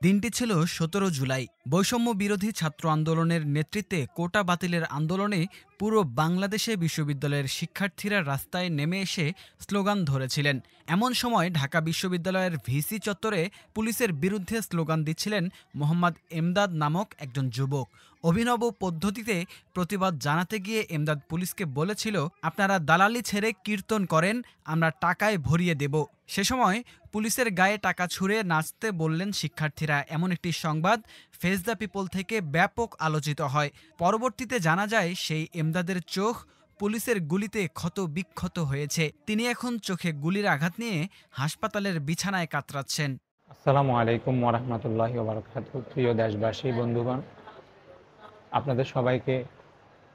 দিনটি ছিল ১৭ জুলাই। বৈষম্য বিরোধী ছাত্র আন্দোলনের নেতৃত্বে কোটা বাতিলের আন্দোলনে পুরো বাংলাদেশে বিশ্ববিদ্যালয়ের শিক্ষার্থীরা রাস্তায় নেমে এসে স্লোগান ধরেছিলেন। এমন সময় ঢাকা বিশ্ববিদ্যালয়ের ভিসি চত্বরে পুলিশের বিরুদ্ধে স্লোগান দিচ্ছিলেন মোহাম্মদ এমদাদ নামক একজন যুবক। অভিনব পদ্ধতিতে প্রতিবাদ জানাতে গিয়ে এমদাদ পুলিশকে বলেছিল, আপনারা দালালি ছেড়ে কীর্তন করেন, আমরা টাকায় ভরিয়ে দেব। সে সময় পুলিশের গায়ে টাকা ছুঁড়ে নাচতে বললেন শিক্ষার্থীরা। এমন একটি সংবাদ ফেস দ্য পিপল থেকে ব্যাপক আলোচিত হয়। পরবর্তীতে জানা যায় সেই এমদাদের চোখ পুলিশের গুলিতে ক্ষত বিক্ষত হয়েছে। তিনি এখন চোখে গুলির আঘাত নিয়ে হাসপাতালের বিছানায় কাতরাচ্ছেন। আসসালামু আলাইকুম ওরহমতুল্লাহি ওয়াবারাকাতুহু। প্রিয় দেশবাসী, বন্ধুগণ, আপনাদের সবাইকে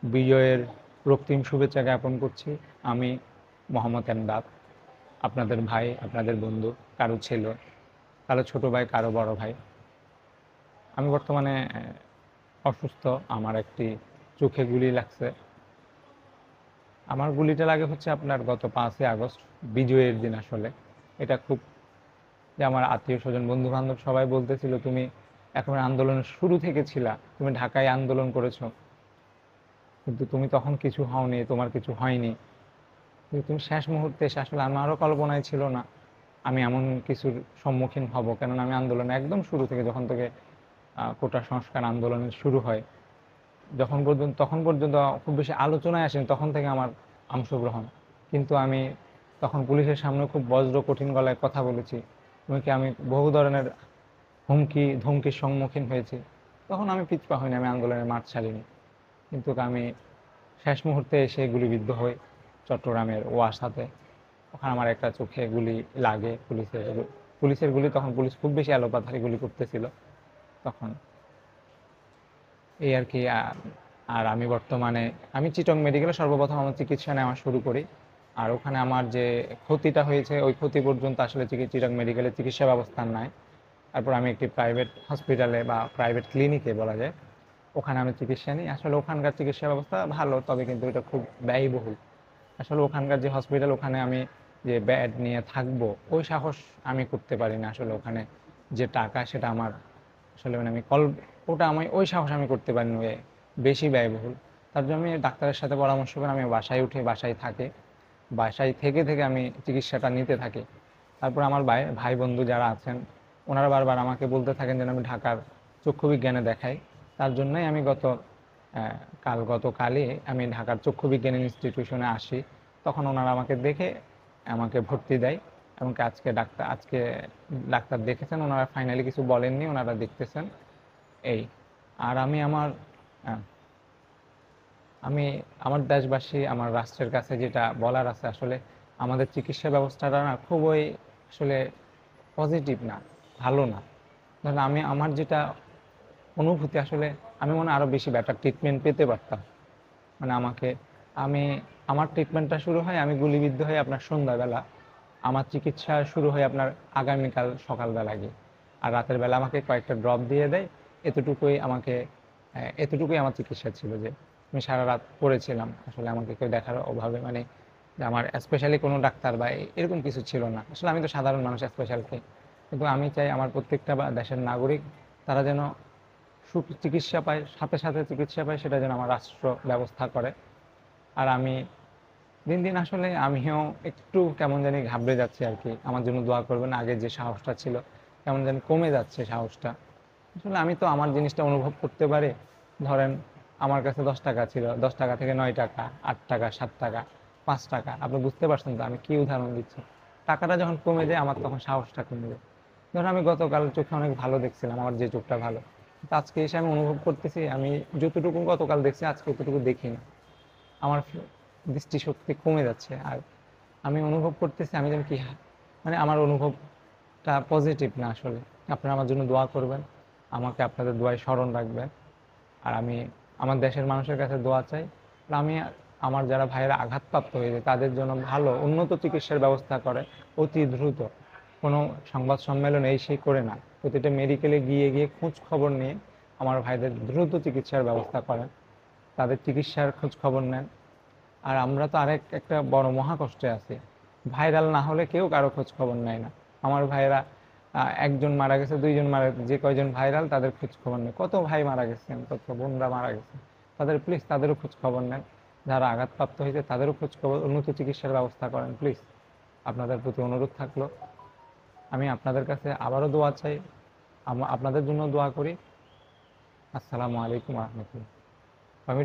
বিজয়ের রক্তিম শুভেচ্ছা জ্ঞাপন করছি। আমি মোহাম্মদ এমদাদ, আপনাদের ভাই, আপনাদের বন্ধু, কারো ছেলে, কারো ছোট ভাই, কারো বড় ভাই। আমি বর্তমানে অসুস্থ। আমার একটি চোখে গুলি লাগছে। আমার গুলিটা লাগে হচ্ছে আপনার গত 5ই আগস্ট, বিজয়ের দিন। আসলে এটা খুব, যে আমার আত্মীয় স্বজন, বন্ধু বান্ধব সবাই বলতেছিল, তুমি এখন আন্দোলনের শুরু থেকে ছিলা, তুমি ঢাকায় আন্দোলন করেছো, কিন্তু তুমি তখন কিছু হওনি, তোমার কিছু হয়নি, কিন্তু তুমি শেষ মুহূর্তে এসে, আসলে আমারও কল্পনায় ছিল না আমি এমন কিছুর সম্মুখীন হব। কেননা আমি আন্দোলনে একদম শুরু থেকে, যখন থেকে কোটা সংস্কার আন্দোলনের শুরু হয়, তখন পর্যন্ত খুব বেশি আলোচনায় আসেনি, তখন থেকে আমার অংশগ্রহণ। কিন্তু আমি তখন পুলিশের সামনে খুব বজ্র কঠিন গলায় কথা বলেছি, এমনকি আমি বহু ধরনের ধমকির সম্মুখীন হয়েছি। তখন আমি পিছপা হইনি, আমি আন্দোলনের মাঠ ছাড়িনি। কিন্তু আমি শেষ মুহূর্তে এসে গুলিবিদ্ধ হই চট্টগ্রামের ওয়াসাতে। ওখানে আমার একটা চোখে গুলি লাগে, পুলিশের গুলি। তখন পুলিশ খুব বেশি এলোপাথারি গুলি করতেছিল তখন, এই আর কি। আর আমি বর্তমানে চিটং মেডিকেলে সর্বপ্রথম আমার চিকিৎসা নেওয়া শুরু করি। আর ওখানে আমার যে ক্ষতিটা হয়েছে, ওই ক্ষতি পর্যন্ত আসলে চিটং মেডিকেলে চিকিৎসা ব্যবস্থা নাই। তারপর আমি একটি প্রাইভেট হসপিটালে বা প্রাইভেট ক্লিনিকে বলা যায়, ওখানে আমি চিকিৎসা নিই। আসলে ওখানকার চিকিৎসা ব্যবস্থা ভালো, তবে কিন্তু এটা খুব ব্যয়বহুল। আসলে ওখানকার যে হসপিটাল, ওখানে আমি যে বেড নিয়ে থাকবো, ওই সাহস আমি করতে পারি না। আসলে ওখানে যে টাকা, সেটা আমার আসলে ওটা ওই সাহস আমি করতে পারি না, বেশি ব্যয়বহুল। তার জন্য আমি ডাক্তারের সাথে পরামর্শ করে আমি বাসায় উঠে, বাসায় থেকে থেকে আমি চিকিৎসাটা নিতে থাকি। তারপর আমার ভাই বন্ধু যারা আছেন, ওনারা বারবার আমাকে বলতে থাকেন যেন আমি ঢাকার চক্ষু বিজ্ঞানে দেখাই। তার জন্যই আমি গতকালই আমি ঢাকার চক্ষু বিজ্ঞান ইনস্টিটিউশনে আসি। তখন ওনারা আমাকে দেখে আমাকে ভর্তি দেয়। এবং আজকে ডাক্তার দেখেছেন, ওনারা ফাইনালি কিছু বলেননি, ওনারা দেখতেছেন এই। আর আহ, আমি আমার দেশবাসী, আমার রাষ্ট্রের কাছে যেটা বলার আছে, আসলে আমাদের চিকিৎসা ব্যবস্থাটা না খুবই আসলে পজিটিভ না, ভালো না। ধরেন আমার যেটা অনুভূতি, আসলে আমি মনে হয় আরও বেশি বেটার ট্রিটমেন্ট পেতে পারতাম। মানে আমি আমার ট্রিটমেন্টটা শুরু হয়, আমি গুলিবিদ্ধ হই আপনার সন্ধ্যাবেলা, আমার চিকিৎসা শুরু হয় আপনার আগামীকাল সকালবেলা গিয়ে। আর রাতের বেলা আমাকে কয়েকটা ড্রপ দিয়ে দেয়। এতটুকুই আমার চিকিৎসা ছিল, যে আমি সারা রাত পড়েছিলাম। আসলে আমাকে কেউ দেখার অভাবে, মানে যে আমার স্পেশালি কোনো ডাক্তার বা এরকম কিছু ছিল না। আসলে আমি তো সাধারণ মানুষ, স্পেশালকে। কিন্তু আমি চাই আমার প্রত্যেকটা দেশের নাগরিক, তারা যেন চিকিৎসা পায়, সাথে সাথে চিকিৎসা পায়, সেটা যেন আমার রাষ্ট্র ব্যবস্থা করে। আর আমি দিন দিন আসলে আমিও একটু কেমন জানি ঘাবড়ে যাচ্ছি আর কি। আমার জন্য দোয়া করবেন। আগে যে সাহসটা ছিল, কেমন জানি কমে যাচ্ছে সাহসটা। আসলে আমি তো আমার জিনিসটা অনুভব করতে পারি। ধরেন আমার কাছে 10 টাকা ছিল, 10 টাকা থেকে 9 টাকা, 8 টাকা, 7 টাকা, 5 টাকা। আপনি বুঝতে পারছেন তো আমি কি উদাহরণ দিচ্ছি? টাকাটা যখন কমে যায়, আমার তখন সাহসটা কমে যায়। ধরুন আমি গতকাল চোখে অনেক ভালো দেখছিলাম, আমার যে চোখটা ভালো, কিন্তু আজকে এসে আমি অনুভব করতেছি, আমি যতটুকু গতকাল দেখছি আজকে অতটুকু দেখি না। আমার দৃষ্টিশক্তি কমে যাচ্ছে। আর আমি অনুভব করতেছি আমি যেন কি, মানে আমার অনুভবটা পজিটিভ না আসলে। আপনারা আমার জন্য দোয়া করবেন, আমাকে আপনাদের দোয়ায় স্মরণ রাখবেন। আর আমি আমার দেশের মানুষের কাছে দোয়া চাই। আর আমি আমার যারা ভাইয়েরা আঘাতপ্রাপ্ত হয়ে যায়, তাদের জন্য ভালো উন্নত চিকিৎসার ব্যবস্থা করে অতি দ্রুত। কোনো সংবাদ সম্মেলন এই সেই করে না, প্রতিটা মেডিকেলে গিয়ে গিয়ে খোঁজ খবর নিয়ে আমার ভাইদের দ্রুত চিকিৎসার ব্যবস্থা করেন, তাদের চিকিৎসার খোঁজ খবর নেন। আর আমরা তো একটা বড় মহা কষ্টে আছি, ভাইরাল না হলে কেউ কারো খোঁজ খবর নেয় না। আমার ভাইয়েরা একজন মারা গেছে, দুইজন মারা গেছে, যে কয়জন ভাইরাল তাদের খোঁজ খবর নেই। কত ভাই মারা গেছেন, কত বোনরা মারা গেছে, তাদের প্লিজ তাদেরও খোঁজ খবর নেন। যারা আঘাতপ্রাপ্ত হয়েছে তাদেরও খোঁজ খবর, উন্নত চিকিৎসার ব্যবস্থা করেন প্লিজ। আপনাদের প্রতি অনুরোধ থাকলো। আমি আপনাদের কাছে আবারও দোয়া চাই, আপনাদের জন্য দোয়া করি। আসসালামু আলাইকুম রহমতুল্লাহ। আমি